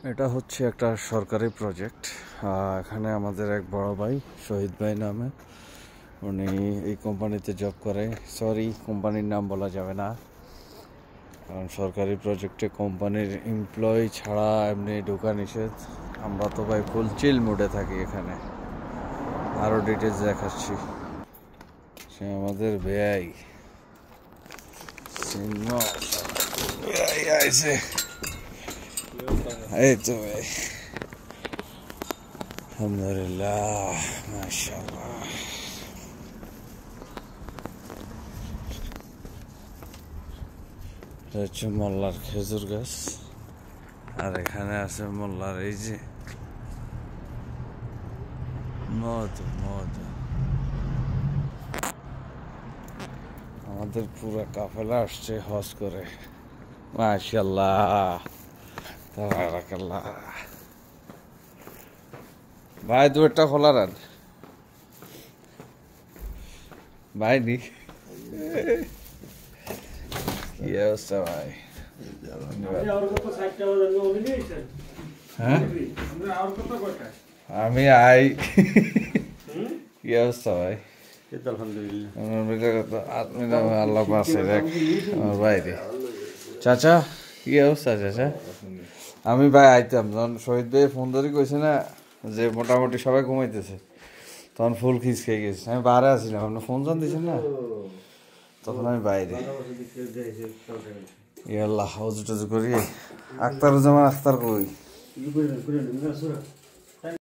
এটা হচ্ছে একটা সরকারি প্রজেক্ট। এখানে আমাদের এক বড় ভাই শহীদ ভাই নামে, উনি এই কোম্পানিতে জব করে। সরি, কোম্পানির নাম বলা যাবে না, কারণ সরকারি প্রজেক্টে কোম্পানির এমপ্লয়ি ছাড়া এমনি ঢোকা নিষেধ। আমরা তো ভাই ফুল চিল মুডে থাকি এখানে। আরও ডিটেলস দেখাচ্ছি। সে আমাদের বেআই আইছে। এই তো ভাই, আলহামদুলিল্লাহ, মাশাআল্লাহ। এটা হচ্ছে মোল্লার খেজুর গাছ, আর এখানে আছে মোল্লার এই যে মধু। আমাদের পুরো কাফেলা আসছে হজ করে, মাশাআল্লাহ, তাবারাকাল্লাহ। ভাই দুটা খোলা রান ভাই নি, কি অবস্থা ভাই? হ্যাঁ আমি আই, কি অবস্থা ভাই? আল্লাহ পাশে রাখ আমার বাইরে। চাচা কি অবস্থা চাচা? আমি ভাই আইতাম যখন শহীদ ভাই ফোন ধরে কইছে না যে মোটামুটি সবাই ঘুমাইতেছে, তখন ফুল খিচ খেয়ে গেছে। আমি বাইরে আসছিলাম, আপনি ফোন জান দিয়েছেন না, তখন আমি বাইরে। ইয়াল্লাহ হজু টজু করি। আখতারুজ্জামান আখতার কই?